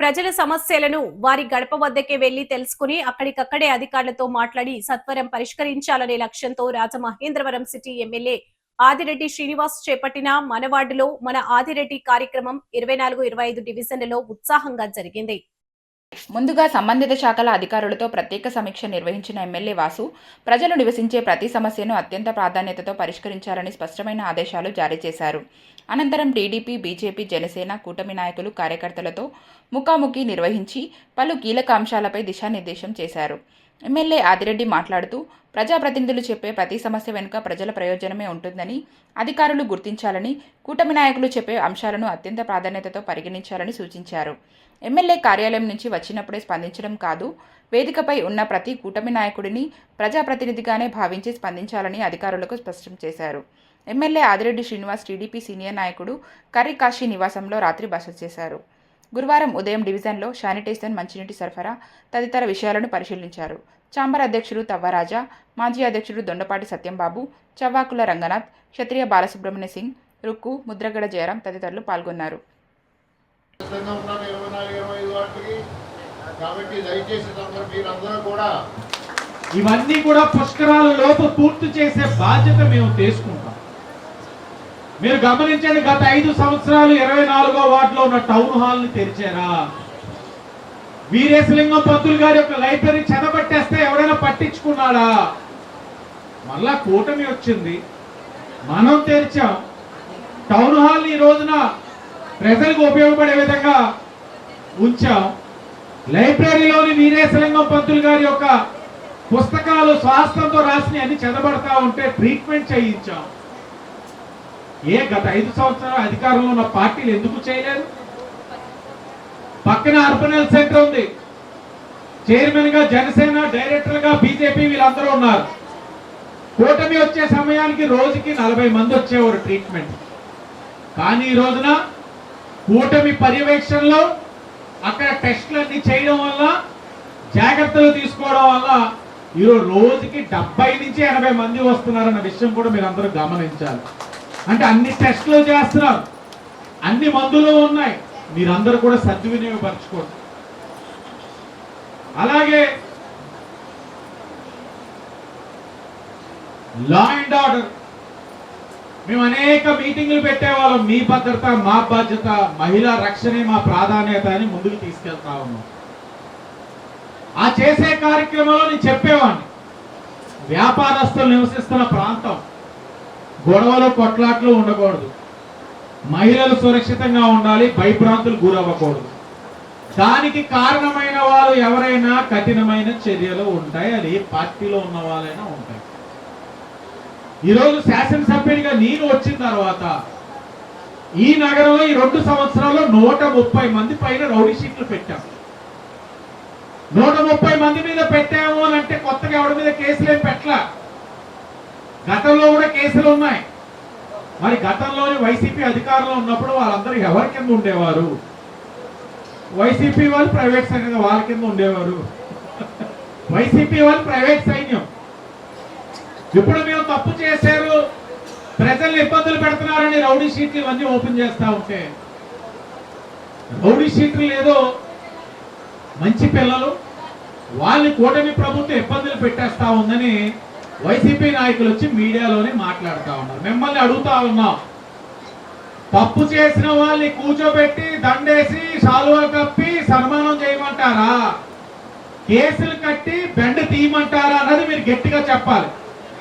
ప్రజల సమస్యలను వారి గడప వద్దకే వెళ్లి తెలుసుకుని అక్కడికక్కడే అధికారులతో మాట్లాడి సత్వరం పరిష్కరించాలనే లక్ష్యంతో రాజమహేంద్రవరం సిటీ ఎమ్మెల్యే ఆదిరెడ్డి శ్రీనివాస్ చేపట్టిన మన వార్డులో మన ఆదిరెడ్డి కార్యక్రమం 24-25 డివిజన్లలో ఉత్సాహంగా జరిగింది. ముందుగా సంబంధిత శాఖల అధికారులతో ప్రత్యేక సమీక్ష నిర్వహించిన ఎమ్మెల్యే వాసు ప్రజలు నివసించే ప్రతి సమస్యను అత్యంత ప్రాధాన్యతతో పరిష్కరించాలని స్పష్టమైన ఆదేశాలు జారీ చేశారు. అనంతరం టీడీపీ, బీజేపీ, జనసేన కూటమి నాయకులు, కార్యకర్తలతో ముఖాముఖి నిర్వహించి పలు కీలక అంశాలపై దిశానిర్దేశం చేశారు. ఎమ్మెల్యే ఆదిరెడ్డి మాట్లాడుతూ ప్రజాప్రతినిధులు చెప్పే ప్రతి సమస్య వెనుక ప్రజల ప్రయోజనమే ఉంటుందని, అధికారులు గుర్తించాలని, కూటమి నాయకులు చెప్పే అంశాలను అత్యంత ప్రాధాన్యతతో పరిగణించాలని సూచించారు. ఎమ్మెల్యే కార్యాలయం నుంచి వచ్చినప్పుడే స్పందించడం కాదు, వేదికపై ఉన్న ప్రతి కూటమి నాయకుడిని ప్రజాప్రతినిధిగానే భావించి స్పందించాలని అధికారులకు స్పష్టం చేశారు. MLA Adireddy Srinivas TDP senior నాయకుడు కర్రి కాశీ నివాసంలో రాత్రి బస చేశారు. గురువారం ఉదయం డివిజన్లో శానిటైజేషన్, మంచినీటి సరఫరా తదితర విషయాలను పరిశీలించారు. ఛాంబర్ అధ్యక్షుడు తవ్వరాజా, మాజీ అధ్యక్షుడు దొండపాటి సత్యంబాబు, చవ్వాకుల రంగనాథ్, క్షత్రియ బాలసుబ్రహ్మణ్య సింగ్, రుక్కు, ముద్రగడ జయరాం తదితరులు పాల్గొన్నారు. ఇవన్నీ కూడా పుష్కరాల లోపు పూర్తి చేసే బాధ్యత మేము తీసుకుంటాం. మీరు గమనించండి, గత 5 సంవత్సరాలు 24వ వార్డులో ఉన్న టౌన్ హాల్ ని తెరిచారా? వీరేశలింగం పంతులు గారి యొక్క లైబ్రరీ చెదబట్టేస్తే ఎవరైనా పట్టించుకున్నాడా? మళ్ళా కూటమి వచ్చింది, మనం తెరిచాం. టౌన్ హాల్ ఈ రోజున ప్రజలకు ఉపయోగపడే విధంగా ఉంచాం. లైబ్రరీలోని వీరేశలింగం పంతులు గారి యొక్క పుస్తకాలు స్వాస్థంతో రాసి అన్ని చెదబడతా ఉంటే ట్రీట్మెంట్ చేయించాం. గత 5 సంవత్సరాల అధికారంలో ఉన్న పార్టీలు ఎందుకు చేయలేదు? పక్కన అర్బన్ హెల్త్ సెంటర్ ఉంది. చైర్మన్ గా జనసేన, డైరెక్టర్ గా బీజేపీ వీళ్ళందరూ ఉన్నారు. కూటమి వచ్చే సమయానికి రోజుకి 40 మంది వచ్చేవారు ట్రీట్మెంట్. కానీ ఈ రోజున కూటమి పర్యవేక్షణలో అక్కడ టెస్టులన్నీ చేయడం వల్ల, జాగ్రత్తలు తీసుకోవడం వల్ల ఈరోజు రోజుకి 70 నుంచి 80 మంది వస్తున్నారన్న విషయం కూడా మీరు అందరూ గమనించాలి. అంటే అన్ని టెస్టులు చేస్తున్నారు, అన్ని మందులు ఉన్నాయి, మీరందరూ కూడా సద్వినియోగపరచుకోండి. అలాగే లా అండ్ ఆర్డర్ మేము అనేక మీటింగ్లు పెట్టేవాళ్ళం. మీ భద్రత మా బాధ్యత, మహిళా రక్షణే మా ప్రాధాన్యత అని ముందుకు తీసుకెళ్తా ఉన్నాం. ఆ చేసే కార్యక్రమంలో నేను చెప్పేవాడిని, వ్యాపారస్తులు నివసిస్తున్న ప్రాంతం, గొడవలు కొట్లాట్లు ఉండకూడదు, మహిళలు సురక్షితంగా ఉండాలి, భయభ్రాంతులు గురవ్వకూడదు. దానికి కారణమైన వాళ్ళు ఎవరైనా కఠినమైన చర్యలు ఉంటాయి. అది పార్టీలో ఉన్న వాళ్ళైనా ఉంటాయి. ఈరోజు శాసనసభ్యుడిగా నేను వచ్చిన తర్వాత ఈ నగరంలో ఈ 2 సంవత్సరాల్లో 130 మంది పైన రౌడీ షీట్లు పెట్టాం. 130 మంది మీద పెట్టాము అని అంటే కొత్తగా ఎవరి మీద కేసులు ఏం పెట్టలా. గతంలో కూడా కేసులు ఉన్నాయి. మరి గతంలోని వైసీపీ అధికారంలో ఉన్నప్పుడు వాళ్ళందరూ ఎవరి కింద ఉండేవారు? వైసీపీ వాళ్ళు ప్రైవేట్ సైన్యంగా వాళ్ళ కింద ఉండేవారు. వైసీపీ వాళ్ళు ప్రైవేట్ సైన్యం. ఇప్పుడు మేము తప్పు చేశారు, ప్రజల్ని ఇబ్బందులు పెడుతున్నారని రౌడీ షీట్లు ఇవన్నీ ఓపెన్ చేస్తా ఉంటే, రౌడీ షీట్లు ఏదో మంచి పిల్లలు, వాళ్ళని కూటమి ప్రభుత్వం ఇబ్బందులు పెట్టేస్తా ఉందని వైసీపీ నాయకులు వచ్చి మీడియాలోనే మాట్లాడుతూ ఉన్నారు. మిమ్మల్ని అడుగుతా ఉన్నాం, తప్పు చేసిన వాళ్ళని కూర్చోబెట్టి దండేసి శాలువా కప్పి సన్మానం చేయమంటారా, కేసులు కట్టి బెండ తీయమంటారా అన్నది మీరు గట్టిగా చెప్పాలి.